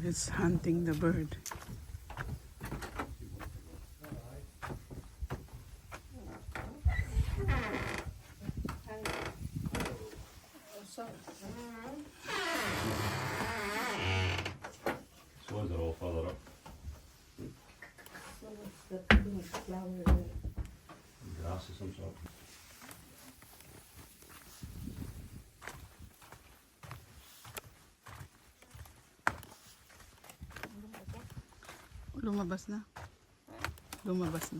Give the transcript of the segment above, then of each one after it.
It's hunting the bird. Swans are all further up. Grass of some sort. Lumabas na. Lumabas na.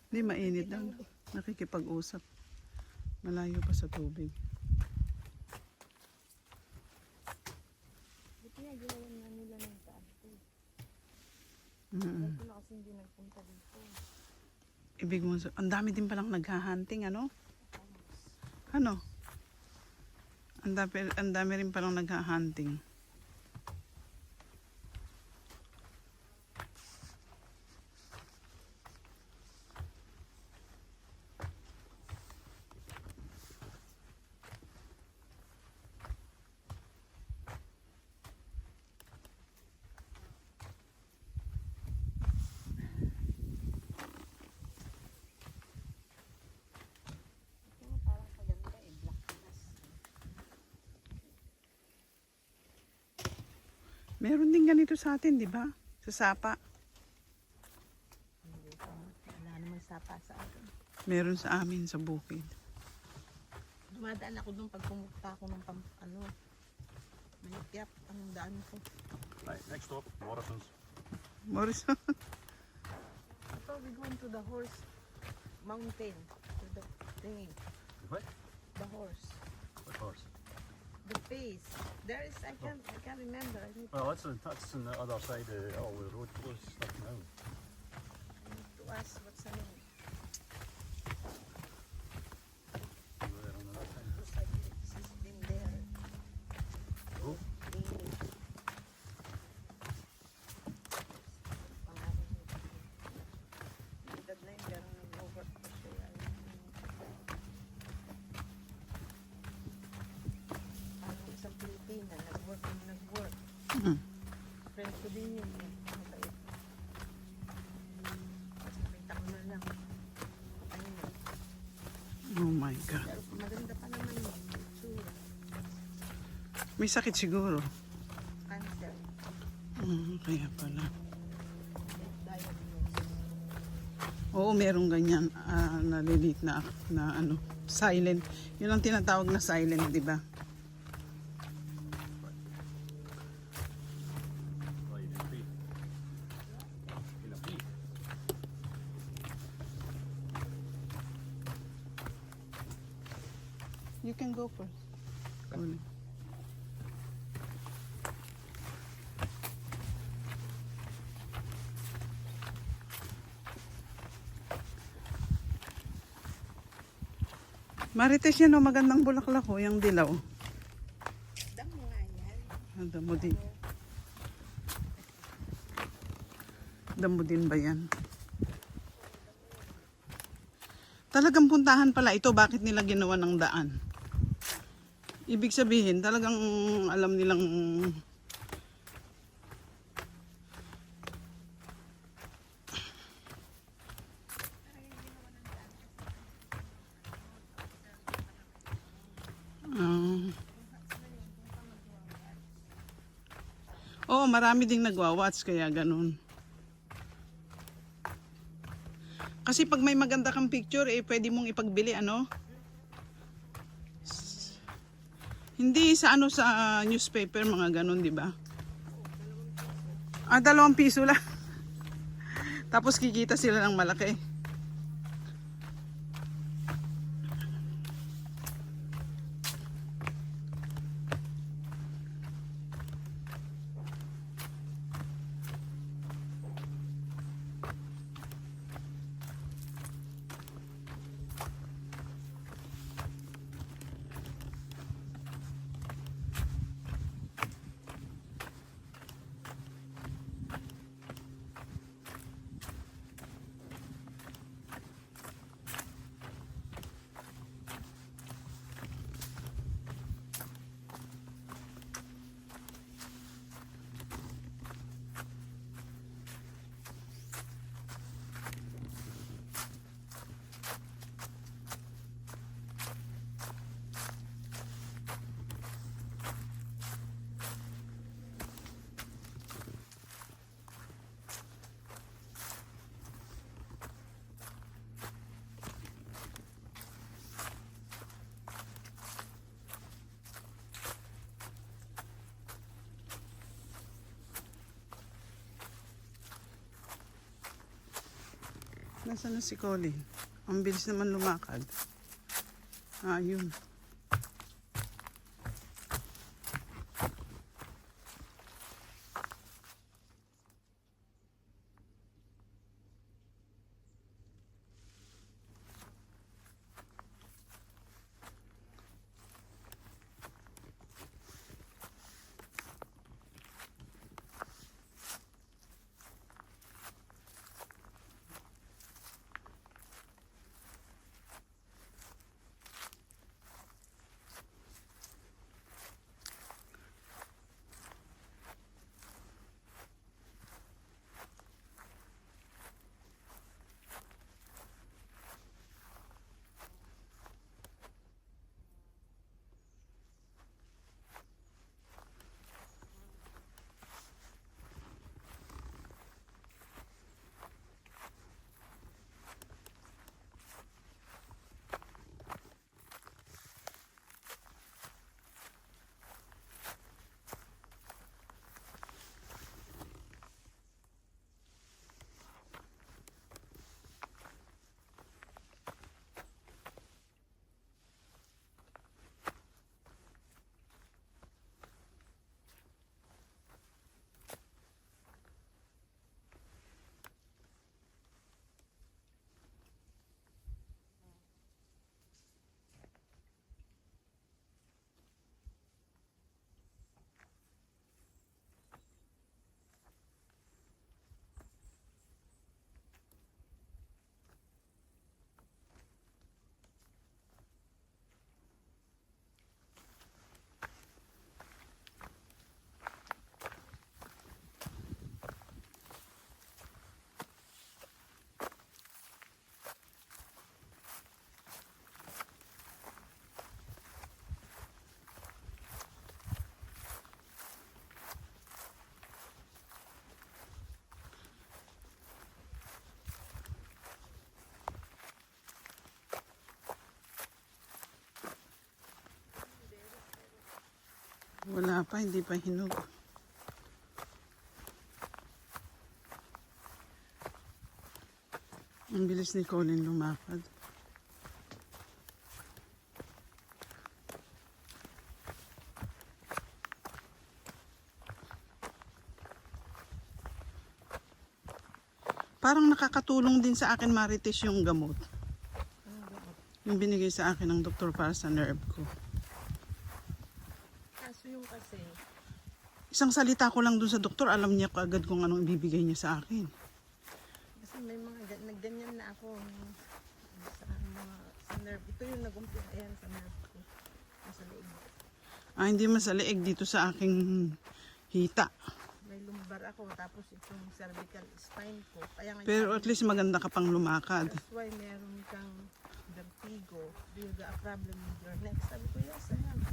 Hindi, mainit lang. Nakikipag-usap. Malayo pa sa tubig. Buti nga ginawan na nila ng tapo. Mm-mm. Ito na kasi hindi nagpunta dito. Ibig mo, ang dami din palang naghahunting, ano? Ano? Ang dami rin palang naghahunting. Ito nga parang maganda eh, black glass. Meron din ganito sa atin, di ba? Sa Sapa. Hindi pa. Wala naman sapa sa akin. Meron sa amin sa bukid. Dumadaan ako doon pag pumunta ako ng may tiyak ang daan ko. Right, next stop, Morrison's. Morrison. Ito, we going to the horse mountain. To the thing. What? The horse. What horse? The face. There is, I can't remember. I need Well, that's on the other side of all the road closed stuff now. to ask what's the name. There on the right side. Looks like it's been there. Oh, Pangalan niya. Edad na yun, pero nag-over pa siya. Parang isang Pilipina, nag-work. Mm. Friend ko din yun. Mabait. Kasi nakita ko na lang. Ayun. Oh my God. Pero maganda pa naman yun. Tsura. May sakit siguro. Cancer. Kaya pala. Diagnosis. Oo, merong ganyan. Nalilit na ano, silent. Yun ang tinatawag na silent, di ba? well, you didn't pee. You didn't pee. You can go first. Uli. Marites yan o, magandang bulaklak o, yung dilaw. Damo nga yan. Damo din ba yan? Talagang puntahan pala ito, bakit nila ginawa ng daan? Ibig sabihin, talagang alam nilang oo, marami ding nagwa-watch kaya ganun. Kasi pag may maganda kang picture, pwede mong ipagbili, ano? Hindi sa ano sa newspaper, mga ganun, di ba? 2 piso lang. Tapos kikita sila ng malaki. Nasaan na si Colin? Ang bilis naman lumakad. Ah, yun. Wala pa, hindi pa hinog. Ang bilis ni Colin lumakad. Parang nakakatulong din sa akin, Marites, yung gamot. Yung binigay sa akin ng doktor para sa nerve ko. Kaso yung kasi, Isang salita ko lang dun sa doktor, alam niya kaagad kung anong ibibigay niya sa akin. kasi may mga nagganyan na ako sa mga sa nerve. Ito yung nag-umpisa, ayan sa nerve ko. Sa leeg. Ah, hindi masaliig dito sa aking hita. May lumbar ako, tapos itong cervical spine ko. Kaya nga Pero at least maganda ka pang lumakad. that's why meron kang vertigo. Do you got a problem with your neck? Sabi ko, yes, I have.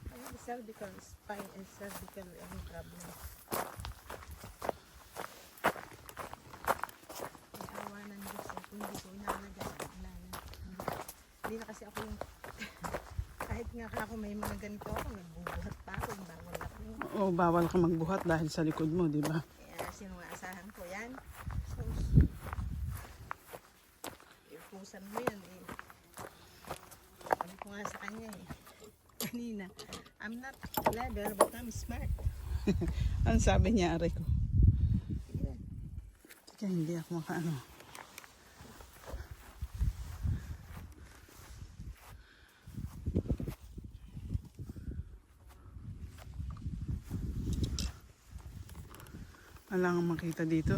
I have cervical spine and cervical problem. May awa ng Diyos eh. Kung hindi ko inalagaan, wala na. Hindi na kasi ako yung kahit nga ako may mga ganito ako, nagbubuhat pa ako, yung bawal ako. O bawal ka magbuhat dahil sa likod mo, di ba? Kaya sino nga asahan ko yan? So, ipusan mo yan eh. Sabi ko nga sa kanya eh. Kanina, I'm not clever but I'm smart. Ano sabi niya, aray ko? Sige. Kaya hindi ako makaano. Wala kang makita dito.